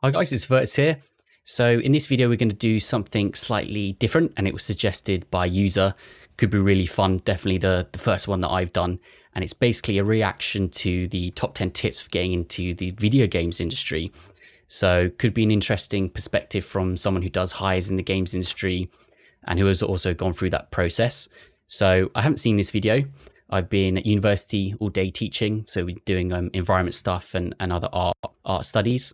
Hi guys, it's Vertus here. So in this video, we're going to do something slightly different, and it was suggested by a user. Could be really fun, definitely the first one that I've done. And it's basically a reaction to the top 10 tips for getting into the video games industry. So could be an interesting perspective from someone who does hires in the games industry and who has also gone through that process. So I haven't seen this video. I've been at university all day teaching, so we're doing environment stuff and other art studies.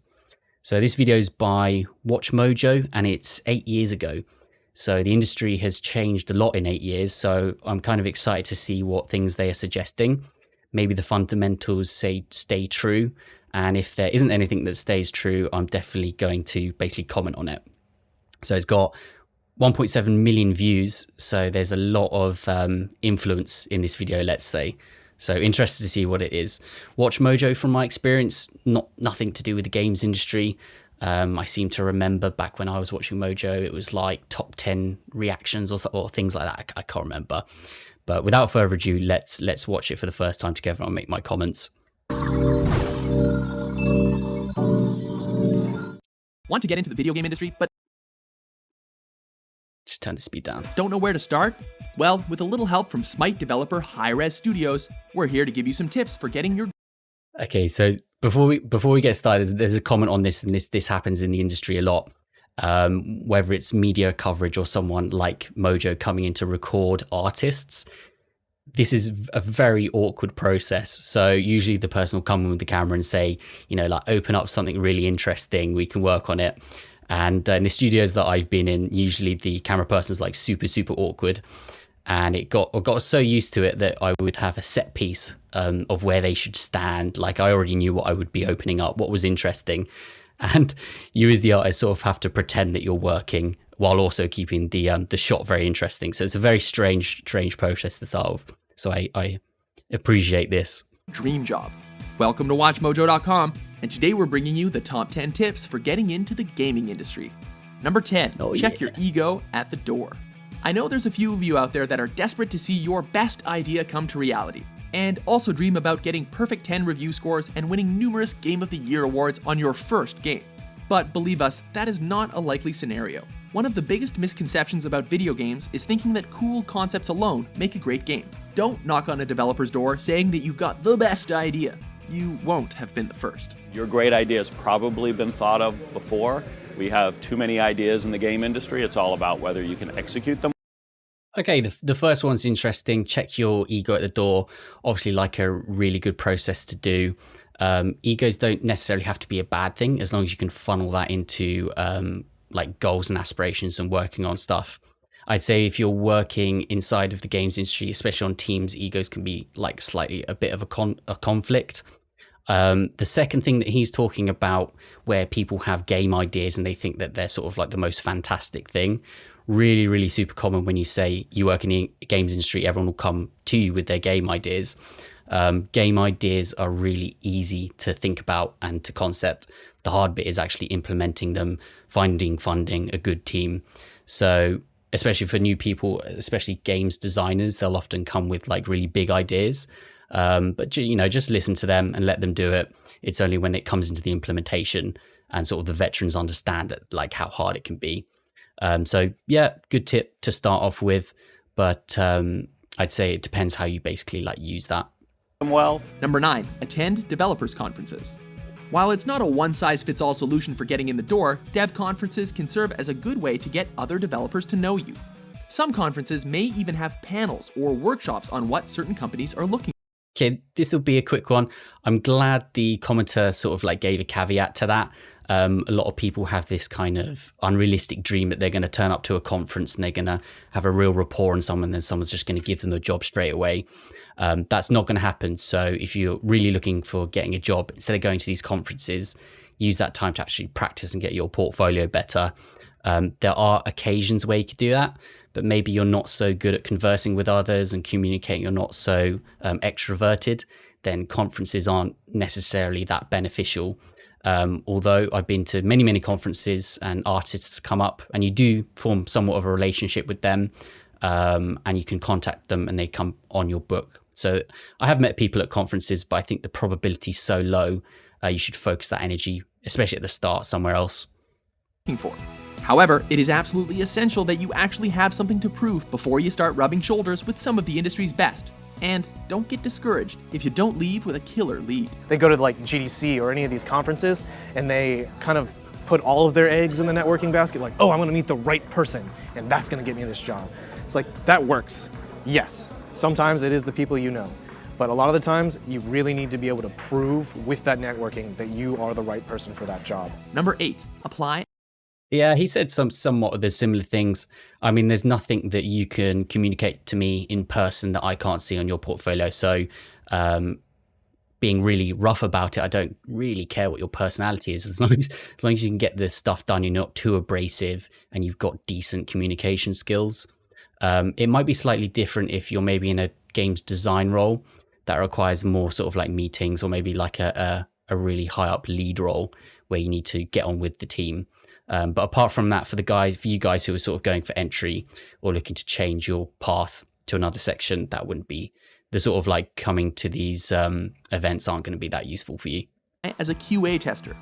So this video is by Watch Mojo, and it's 8 years ago. So the industry has changed a lot in 8 years. So I'm kind of excited to see what things they are suggesting. Maybe the fundamentals stay true. And if there isn't anything that stays true, I'm definitely going to basically comment on it. So it's got 1.7 million views. So there's a lot of influence in this video, let's say. So interested to see what it is. Watch Mojo, from my experience, nothing to do with the games industry. I seem to remember back when I was watching Mojo, it was like top 10 reactions or things like that. I can't remember. But without further ado, let's watch it for the first time together and I'll make my comments. Want to get into the video game industry, but Just turn the speed down. don't know where to start? Well, with a little help from Smite developer Hi-Res Studios, we're here to give you some tips for getting your... Okay, so before we get started, there's a comment on this, and this happens in the industry a lot. Whether it's media coverage or someone like Mojo coming in to record artists, this is a very awkward process. So usually the person will come in with the camera and say, like, open up something really interesting, we can work on it. And in the studios that I've been in, usually the camera person's like super awkward. And I got so used to it that I would have a set piece of where they should stand. Like, I already knew what I would be opening up, what was interesting. And you as the artist sort of have to pretend that you're working while also keeping the shot very interesting. So it's a very strange process to solve. So I appreciate this. dream job. Welcome to WatchMojo.com, and today we're bringing you the top 10 tips for getting into the gaming industry. Number 10, check your ego at the door. I know there's a few of you out there that are desperate to see your best idea come to reality, and also dream about getting perfect 10 review scores and winning numerous Game of the Year awards on your first game. But believe us, that is not a likely scenario. One of the biggest misconceptions about video games is thinking that cool concepts alone make a great game. Don't knock on a developer's door saying that you've got the best idea. You won't have been the first. Your great idea has probably been thought of before. We have too many ideas in the game industry. It's all about whether you can execute them. Okay, the first one's interesting. Check your ego at the door. Obviously, like a really good process to do. Egos don't necessarily have to be a bad thing, as long as you can funnel that into like goals and aspirations and working on stuff. I'd say if you're working inside of the games industry, especially on teams, egos can be like slightly a bit of a conflict. The second thing that he's talking about, where people have game ideas and they think that they're sort of like the most fantastic thing, really super common. When you say you work in the games industry, everyone will come to you with their game ideas. Game ideas are really easy to think about and to concept. The hard bit is actually implementing them, finding funding, a good team. So especially for new people, especially games designers, they'll often come with like really big ideas. But just listen to them and let them do it. It's only when it comes into the implementation and sort of the veterans understand that, like, how hard it can be. So yeah, good tip to start off with, but I'd say it depends how you basically like use that. Well, Number 9, attend developers conferences. While it's not a one-size-fits-all solution for getting in the door, dev conferences can serve as a good way to get other developers to know you. Some conferences may even have panels or workshops on what certain companies are looking for. Okay, this will be a quick one. I'm glad the commenter sort of like gave a caveat to that. A lot of people have this kind of unrealistic dream that they're going to turn up to a conference and they're going to have a real rapport on someone, and then someone's just going to give them a job straight away. That's not going to happen. So if you're really looking for getting a job, instead of going to these conferences, use that time to actually practice and get your portfolio better. There are occasions where you could do that, but maybe you're not so good at conversing with others and communicating, you're not so extroverted, then conferences aren't necessarily that beneficial. Although I've been to many conferences and artists come up and you do form somewhat of a relationship with them, and you can contact them and they come on your book. So I have met people at conferences, but I think the probability is so low, you should focus that energy especially at the start somewhere else. For. However, it is absolutely essential that you actually have something to prove before you start rubbing shoulders with some of the industry's best. And don't get discouraged if you don't leave with a killer lead. They go to like GDC or any of these conferences and they kind of put all of their eggs in the networking basket, like, oh, I'm gonna meet the right person and that's gonna get me this job. It's like, that works. Yes, sometimes it is the people you know. But a lot of the times, you really need to be able to prove with that networking that you are the right person for that job. Number 8, apply. Yeah, he said somewhat of the similar things. I mean, there's nothing that you can communicate to me in person that I can't see on your portfolio. So being really rough about it, I don't really care what your personality is. As long as you can get this stuff done, you're not too abrasive and you've got decent communication skills. It might be slightly different if you're maybe in a games design role that requires more sort of like meetings, or maybe like a really high up lead role where you need to get on with the team. But apart from that, for you guys who are sort of going for entry or looking to change your path to another section, that wouldn't be the sort of like coming to these events aren't going to be that useful for you. As a QA tester.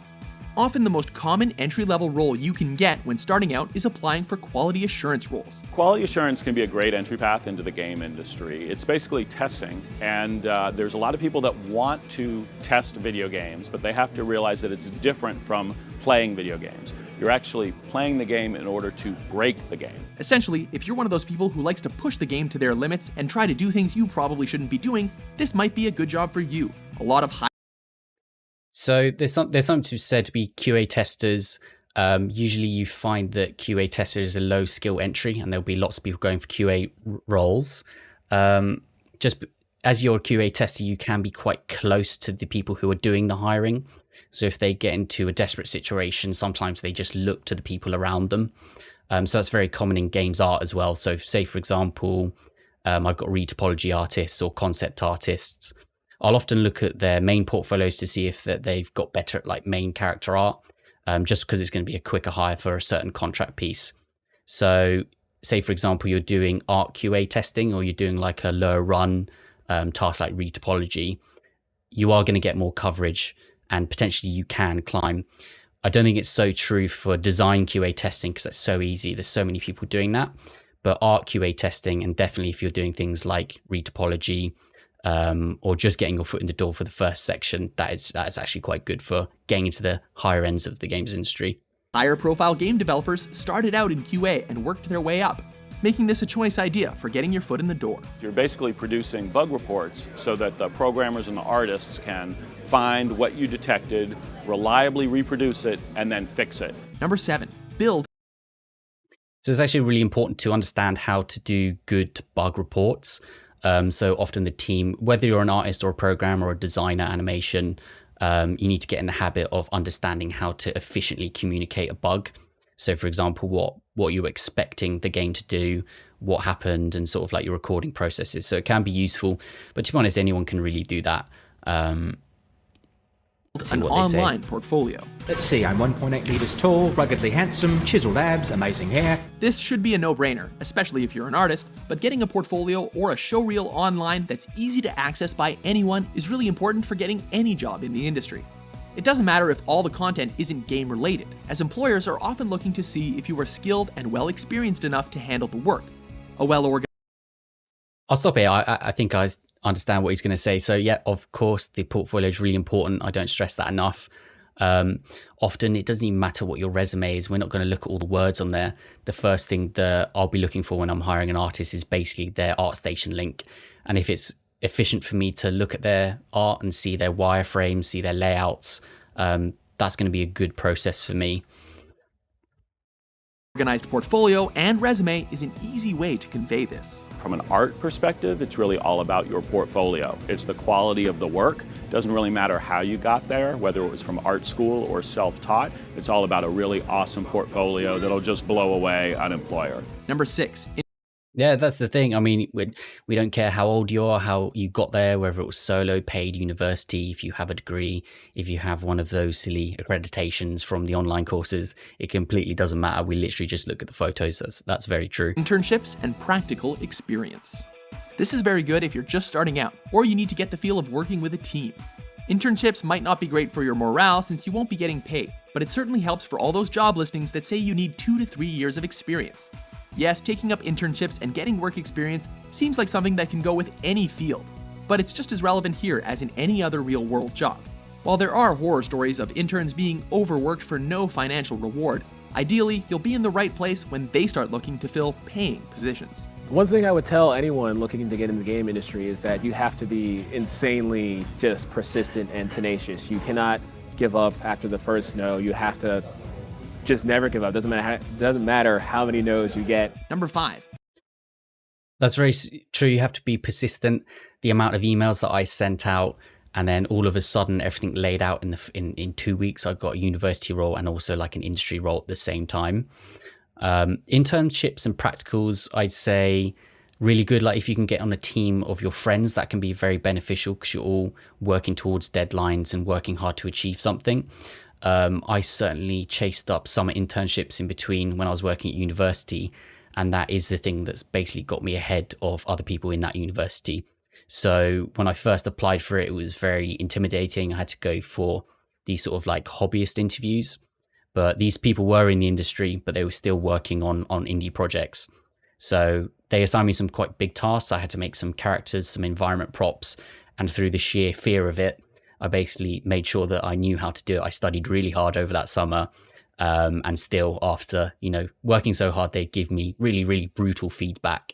Often the most common entry-level role you can get when starting out is applying for quality assurance roles. Quality assurance can be a great entry path into the game industry. It's basically testing, and there's a lot of people that want to test video games, but they have to realize that it's different from playing video games. You're actually playing the game in order to break the game. Essentially, if you're one of those people who likes to push the game to their limits and try to do things you probably shouldn't be doing, this might be a good job for you. A lot of high. So there's something to said to be QA testers. Usually you find that QA tester is a low skill entry, and there'll be lots of people going for QA roles. Just as you're a QA tester, you can be quite close to the people who are doing the hiring. So if they get into a desperate situation, sometimes they just look to the people around them. So that's very common in games art as well. So say, for example, I've got retopology artists or concept artists. I'll often look at their main portfolios to see if they've got better at like main character art, just because it's going to be a quicker hire for a certain contract piece. So say, for example, you're doing art QA testing, or you're doing like a lower run task like retopology, you are going to get more coverage and potentially you can climb. I don't think it's so true for design QA testing because that's so easy. There's so many people doing that. But art QA testing, and definitely if you're doing things like retopology, or just getting your foot in the door for the first section, that's actually quite good for getting into the higher ends of the games industry. Higher profile game developers started out in QA and worked their way up, making this a choice idea for getting your foot in the door. You're basically producing bug reports so that the programmers and the artists can find what you detected, reliably reproduce it, and then fix it. Number 7, build. So it's actually really important to understand how to do good bug reports. So often the team, whether you're an artist or a programmer or a designer, animation, you need to get in the habit of understanding how to efficiently communicate a bug. So for example, what you're expecting the game to do, what happened, and sort of like your recording processes. So it can be useful, but to be honest, anyone can really do that. An online portfolio. Let's see, I'm 1.8 meters tall, ruggedly handsome, chiseled abs, amazing hair. This should be a no-brainer, especially if you're an artist, but getting a portfolio or a showreel online that's easy to access by anyone is really important for getting any job in the industry. It doesn't matter if all the content isn't game-related, as employers are often looking to see if you are skilled and well-experienced enough to handle the work. A well-organized... I'll stop here. I think I understand what he's going to say. So yeah, of course, the portfolio is really important. I don't stress that enough. Often it doesn't even matter what your resume is. We're not going to look at all the words on there. The first thing that I'll be looking for when I'm hiring an artist is basically their ArtStation link. And if it's efficient for me to look at their art and see their wireframes, see their layouts, that's going to be a good process for me. Organized portfolio and resume is an easy way to convey this. From an art perspective, it's really all about your portfolio. It's the quality of the work. It doesn't really matter how you got there, whether it was from art school or self-taught. It's all about a really awesome portfolio that'll just blow away an employer. Number 6. Yeah, that's the thing. I mean, we don't care how old you are, how you got there, whether it was solo, paid university, if you have a degree, if you have one of those silly accreditations from the online courses, it completely doesn't matter. We literally just look at the photos. That's very true. Internships and practical experience. This is very good if you're just starting out, or you need to get the feel of working with a team. Internships might not be great for your morale since you won't be getting paid, but it certainly helps for all those job listings that say you need 2 to 3 years of experience. Yes, taking up internships and getting work experience seems like something that can go with any field, but it's just as relevant here as in any other real-world job. While there are horror stories of interns being overworked for no financial reward, ideally, you'll be in the right place when they start looking to fill paying positions. One thing I would tell anyone looking to get in the game industry is that you have to be insanely just persistent and tenacious. You cannot give up after the first no. You have to just never give up. Doesn't matter how many no's you get. Number 5. That's very true. You have to be persistent. The amount of emails that I sent out, and then all of a sudden everything laid out in 2 weeks. I got a university role and also like an industry role at the same time. Internships and practicals, I'd say really good. Like if you can get on a team of your friends, that can be very beneficial because you're all working towards deadlines and working hard to achieve something. I certainly chased up summer internships in between when I was working at university, and that is the thing that's basically got me ahead of other people in that university. So when I first applied for it, it was very intimidating. I had to go for these sort of like hobbyist interviews, but these people were in the industry, but they were still working on indie projects. So they assigned me some quite big tasks. I had to make some characters, some environment props, and through the sheer fear of it, I basically made sure that I knew how to do it. I studied really hard over that summer, and still after, working so hard, they give me really, really brutal feedback.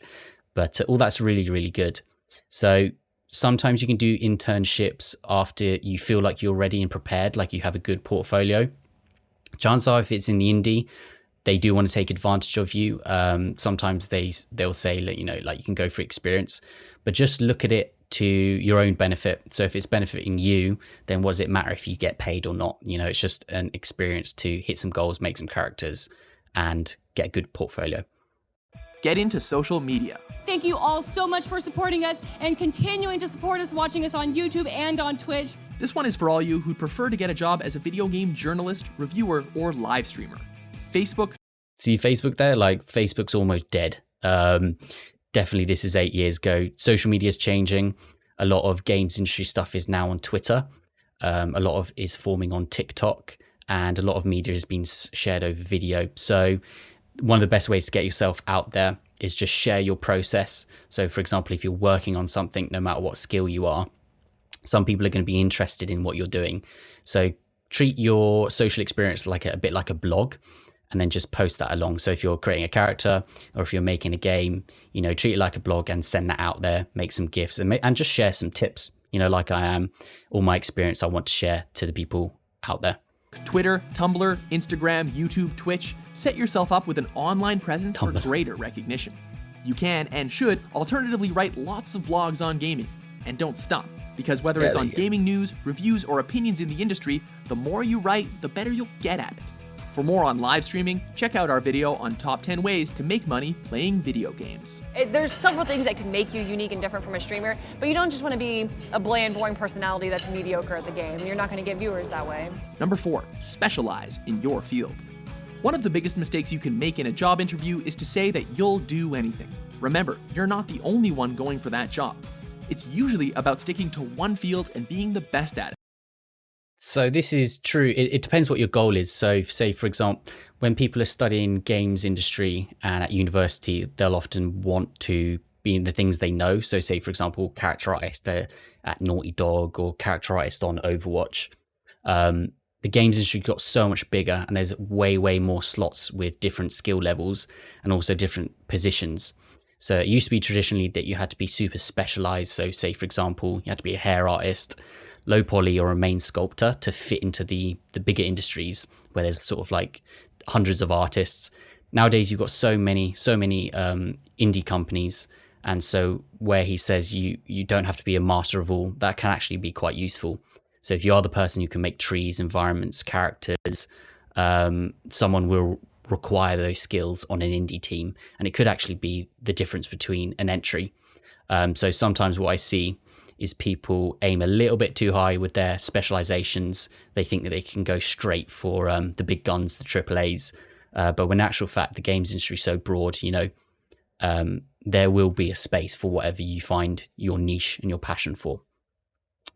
But all that's really, really good. So sometimes you can do internships after you feel like you're ready and prepared, like you have a good portfolio. Chances are if it's in the indie, they do want to take advantage of you. Sometimes they'll say, like you can go for experience, but just look at it to your own benefit. So if it's benefiting you, then what does it matter if you get paid or not? It's just an experience to hit some goals, make some characters, and get a good portfolio. Get into social media. Thank you all so much for supporting us and continuing to support us, watching us on YouTube and on Twitch. This one is for all you who'd prefer to get a job as a video game journalist, reviewer, or live streamer. Facebook. See Facebook there? Like Facebook's almost dead. Definitely this is 8 years ago. Social media is changing. A lot of games industry stuff is now on Twitter. A lot of is forming on TikTok, and a lot of media has been shared over video. So one of the best ways to get yourself out there is just share your process. So for example, if you're working on something, no matter what skill you are, some people are going to be interested in what you're doing. So treat your social experience like a bit like a blog, and then just post that along. So if you're creating a character or if you're making a game, treat it like a blog and send that out there, make some GIFs and just share some tips, like I am. All my experience I want to share to the people out there. Twitter, Tumblr, Instagram, YouTube, Twitch. Set yourself up with an online presence for greater recognition. You can and should alternatively write lots of blogs on gaming. And don't stop, because whether it's on gaming news, reviews, or opinions in the industry, the more you write, the better you'll get at it. For more on live streaming, check out our video on top 10 ways to make money playing video games. There's several things that can make you unique and different from a streamer, but you don't just want to be a bland, boring personality that's mediocre at the game. You're not going to get viewers that way. Number 4, specialize in your field. One of the biggest mistakes you can make in a job interview is to say that you'll do anything. Remember, you're not the only one going for that job. It's usually about sticking to one field and being the best at it. So this is true. It depends what your goal is. So say, for example, when people are studying games industry and at university, they'll often want to be in the things they know. So say, for example, character artist at Naughty Dog or character artist on Overwatch. The games industry got so much bigger, and there's way, way more slots with different skill levels and also different positions. So it used to be traditionally that you had to be super specialized. So say, for example, you had to be a hair artist, low poly, or a main sculptor to fit into the bigger industries where there's sort of like hundreds of artists. Nowadays, you've got so many indie companies. And so where he says you don't have to be a master of all, that can actually be quite useful. So if you are the person who can make trees, environments, characters, someone will require those skills on an indie team. And it could actually be the difference between an entry. So sometimes what I see is people aim a little bit too high with their specializations. They think that they can go straight for the big guns, the AAAs. But when in actual fact, the games industry is so broad, there will be a space for whatever you find your niche and your passion for.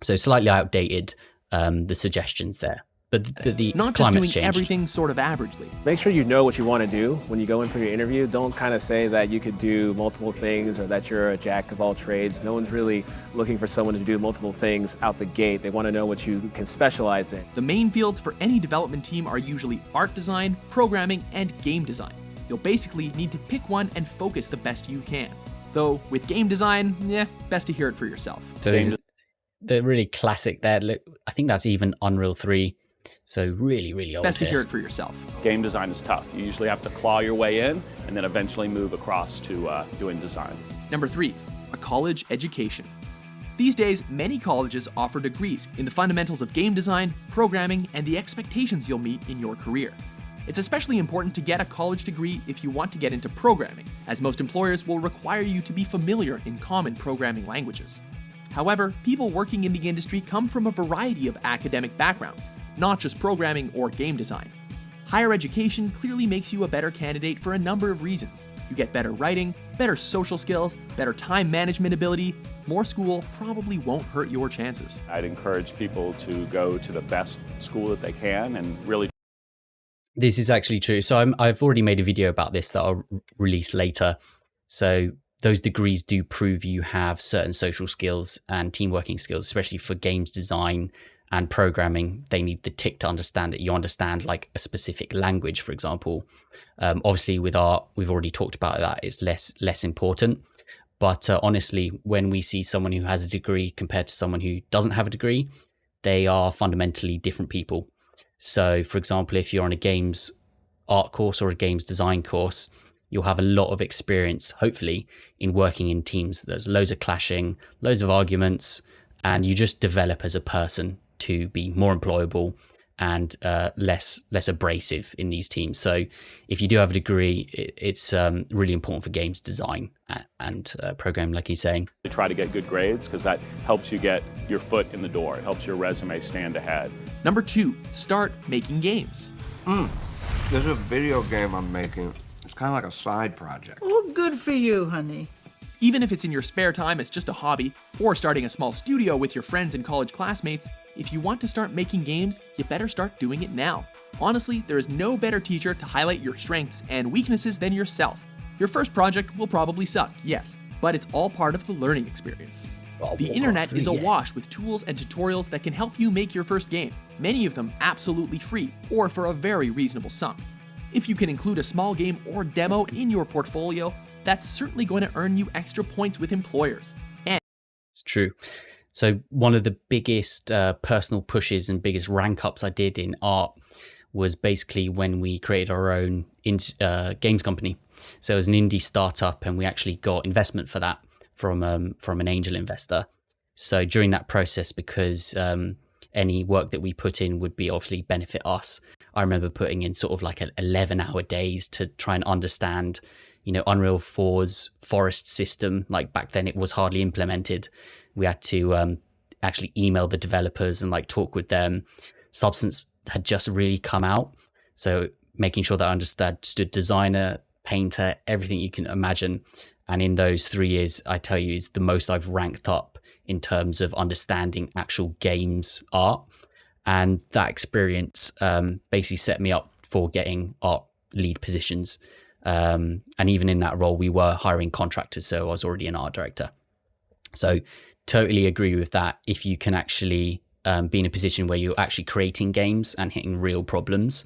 So slightly outdated the suggestions there. But the Not just climate's doing changed. everything sort of averagely. Make sure you know what you want to do when you go in for your interview. Don't kind of say that you could do multiple things or that you're a jack of all trades. No one's really looking for someone to do multiple things out the gate. They want to know what you can specialize in. The main fields for any development team are usually art design, programming, and game design. You'll basically need to pick one and focus the best you can. Though with game design, best to hear it for yourself. So this is the really classic there. Look, I think that's even Unreal 3. So really, really old. Best to here. hear it for yourself. Game design is tough. You usually have to claw your way in and then eventually move across to doing design. Number 3, a college education. These days, many colleges offer degrees in the fundamentals of game design, programming, and the expectations you'll meet in your career. It's especially important to get a college degree if you want to get into programming, as most employers will require you to be familiar in common programming languages. However, people working in the industry come from a variety of academic backgrounds, not just programming or game design. Higher education clearly makes you a better candidate for a number of reasons. You get better writing, better social skills, better time management ability. More school probably won't hurt your chances. I'd encourage people to go to the best school that they can and really. This is actually true. So I've already made a video about this that I'll release later. So those degrees do prove you have certain social skills and team working skills, especially for games design and programming. They need the tick to understand that you understand like a specific language, for example. Obviously with art, we've already talked about that. It's less important. But honestly, when we see someone who has a degree compared to someone who doesn't have a degree, they are fundamentally different people. So for example, if you're on a games art course or a games design course, you'll have a lot of experience, hopefully, in working in teams. There's loads of clashing, loads of arguments, and you just develop as a person to be more employable and less abrasive in these teams. So if you do have a degree, it's really important for games design and programming, like he's saying. You try to get good grades because that helps you get your foot in the door. It helps your resume stand ahead. Number 2, start making games. There's a video game I'm making. It's kind of like a side project. Oh, good for you, honey. Even if it's in your spare time as just a hobby, or starting a small studio with your friends and college classmates, if you want to start making games, you better start doing it now. Honestly, there is no better teacher to highlight your strengths and weaknesses than yourself. Your first project will probably suck, yes, but it's all part of the learning experience. The internet is awash with tools and tutorials that can help you make your first game, many of them absolutely free or for a very reasonable sum. If you can include a small game or demo in your portfolio, that's certainly going to earn you extra points with employers. And it's true. So one of the biggest personal pushes and biggest rank ups I did in art was basically when we created our own games company. So it was an indie startup, and we actually got investment for that from an angel investor. So during that process, because any work that we put in would be obviously benefit us, I remember putting in sort of like 11-hour days to try and understand, Unreal 4's forest system. Like back then it was hardly implemented. We had to actually email the developers and like talk with them. Substance had just really come out. So making sure that I understood designer, painter, everything you can imagine. And in those 3 years, I tell you, is the most I've ranked up in terms of understanding actual games art. And that experience basically set me up for getting art lead positions. And even in that role, we were hiring contractors. So I was already an art director. So totally agree with that. If you can actually be in a position where you're actually creating games and hitting real problems,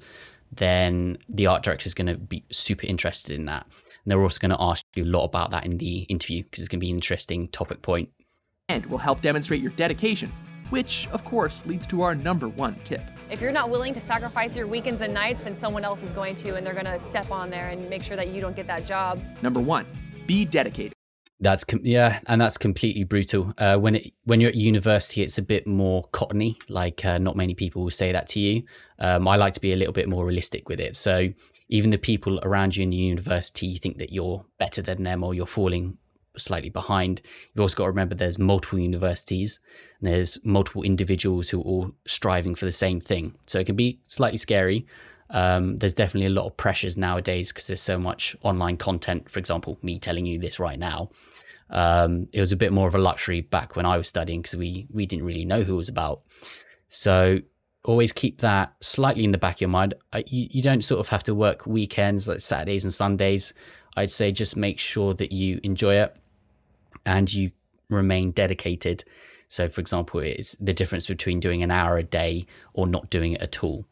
then the art director is going to be super interested in that. And they're also going to ask you a lot about that in the interview, because it's going to be an interesting topic point. And will help demonstrate your dedication, which, of course, leads to our number 1 tip. If you're not willing to sacrifice your weekends and nights, then someone else is going to, and they're going to step on there and make sure that you don't get that job. Number 1, be dedicated. That's completely brutal. When you're at university, it's a bit more cottony. Like not many people will say that to you. I like to be a little bit more realistic with it. So even the people around you in the university, you think that you're better than them or you're falling slightly behind. You've also got to remember there's multiple universities and there's multiple individuals who are all striving for the same thing. So it can be slightly scary. There's definitely a lot of pressures nowadays because there's so much online content. For example, me telling you this right now. It was a bit more of a luxury back when I was studying because we didn't really know who it was about. So always keep that slightly in the back of your mind. You don't sort of have to work weekends like Saturdays and Sundays. I'd say just make sure that you enjoy it and you remain dedicated. So for example, it's the difference between doing an hour a day or not doing it at all.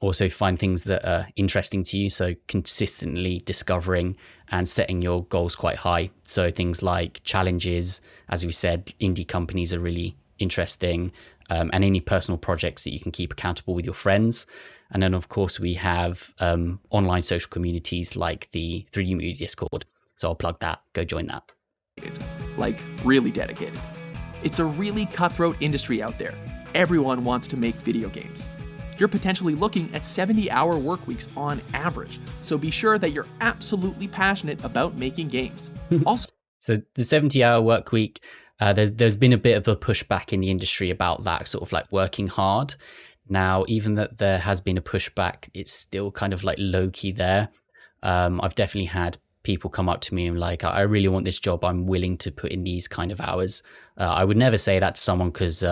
Also find things that are interesting to you. So consistently discovering and setting your goals quite high. So things like challenges, as we said, indie companies are really interesting, and any personal projects that you can keep accountable with your friends. And then of course we have online social communities like the 3D Movie Discord. So I'll plug that, go join that. Like really dedicated. It's a really cutthroat industry out there. Everyone wants to make video games. You're potentially looking at 70-hour work weeks on average, so be sure that you're absolutely passionate about making games. Also, so the 70-hour work week, there's been a bit of a pushback in the industry about that, sort of like working hard. Now, even that there has been a pushback, it's still kind of like low-key there. I've definitely had people come up to me and like, I really want this job. I'm willing to put in these kind of hours. I would never say that to someone because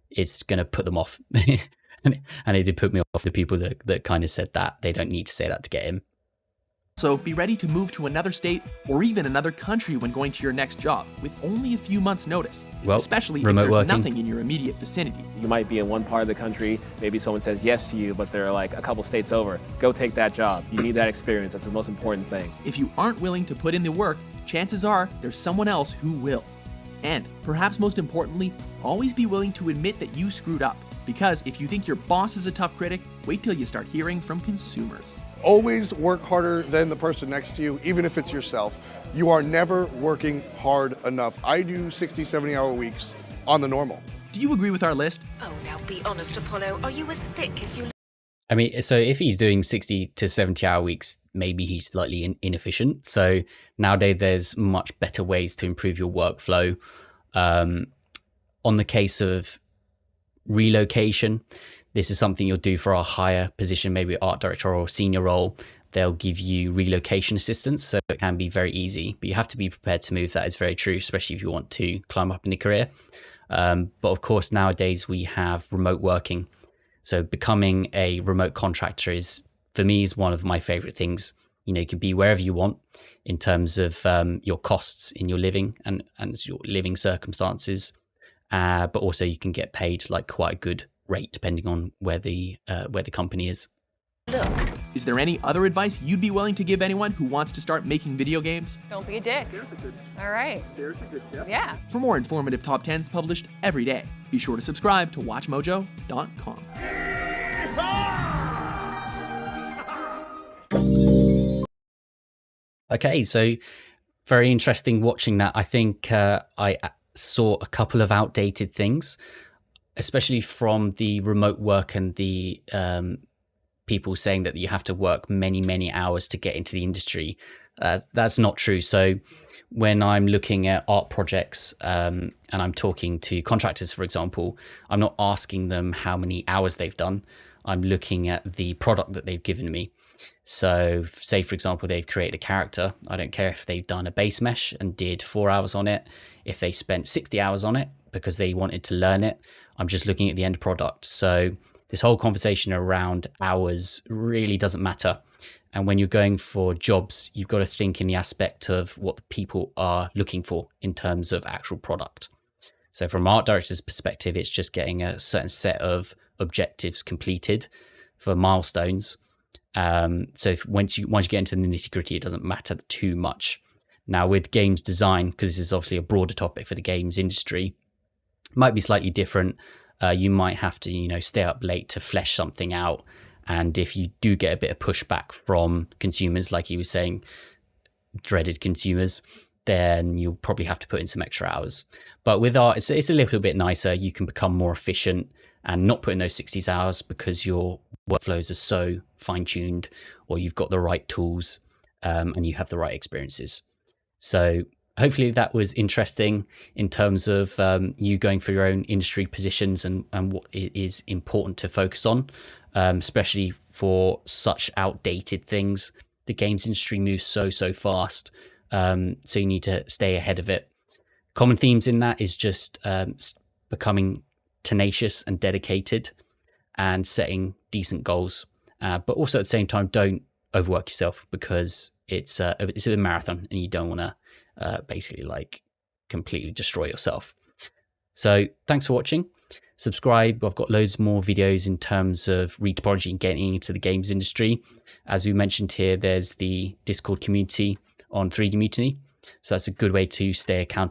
it's going to put them off. And it did put me off, the people that kind of said that. They don't need to say that to get in. So be ready to move to another state or even another country when going to your next job with only a few months' notice, well, especially if remote there's working. nothing in your immediate vicinity. You might be in one part of the country, maybe someone says yes to you, but they're like a couple states over. Go take that job. You need that experience. That's the most important thing. If you aren't willing to put in the work, chances are there's someone else who will. And perhaps most importantly, always be willing to admit that you screwed up. Because if you think your boss is a tough critic, wait till you start hearing from consumers. Always work harder than the person next to you, even if it's yourself. You are never working hard enough. I do 60, 70-hour weeks on the normal. Do you agree with our list? Oh, now be honest, Apollo. Are you as thick as you... I mean, so if he's doing 60 to 70-hour weeks, maybe he's slightly inefficient. So nowadays, there's much better ways to improve your workflow. On the case of relocation, this is something you'll do for a higher position, maybe art director or senior role. They'll give you relocation assistance, so it can be very easy, but you have to be prepared to move. That is very true, especially if you want to climb up in the career. But of course, nowadays we have remote working. So becoming a remote contractor is, for me, is one of my favorite things. You know, you can be wherever you want in terms of your costs in your living and your living circumstances. But also you can get paid like quite a good rate depending on where the company is. Look. Is there any other advice you'd be willing to give anyone who wants to start making video games? Don't be a dick. All right. There's a good tip. Yeah. For more informative top 10s published every day, be sure to subscribe to WatchMojo.com. Okay, so very interesting watching that. I think I saw a couple of outdated things, especially from the remote work and the people saying that you have to work many hours to get into the industry. That's not true. So when I'm looking at art projects and I'm talking to contractors, for example, I'm not asking them how many hours they've done. I'm looking at the product that they've given me. So say, for example, they've created a character. I don't care if they've done a base mesh and did 4 hours on it. If they spent 60 hours on it because they wanted to learn it, I'm just looking at the end product. So this whole conversation around hours really doesn't matter. And when you're going for jobs, you've got to think in the aspect of what the people are looking for in terms of actual product. So from an art director's perspective, it's just getting a certain set of objectives completed for milestones. So once you get into the nitty gritty, it doesn't matter too much. Now with games design, because this is obviously a broader topic for the games industry, it might be slightly different. You might have to, stay up late to flesh something out. And if you do get a bit of pushback from consumers, like you were saying, dreaded consumers, then you'll probably have to put in some extra hours. But with art, it's a little bit nicer. You can become more efficient and not put in those 60 hours because your workflows are so fine-tuned, or you've got the right tools and you have the right experiences. So hopefully that was interesting in terms of you going for your own industry positions and what it is important to focus on, especially for such outdated things. The games industry moves so fast, so you need to stay ahead of it. Common themes in that is just becoming tenacious and dedicated and setting decent goals. But also at the same time, don't overwork yourself, because it's a marathon and you don't want to basically like completely destroy yourself. So thanks for watching. Subscribe. I've got loads more videos in terms of retopology and getting into the games industry. As we mentioned here, there's the Discord community on 3D Mutiny. So that's a good way to stay accountable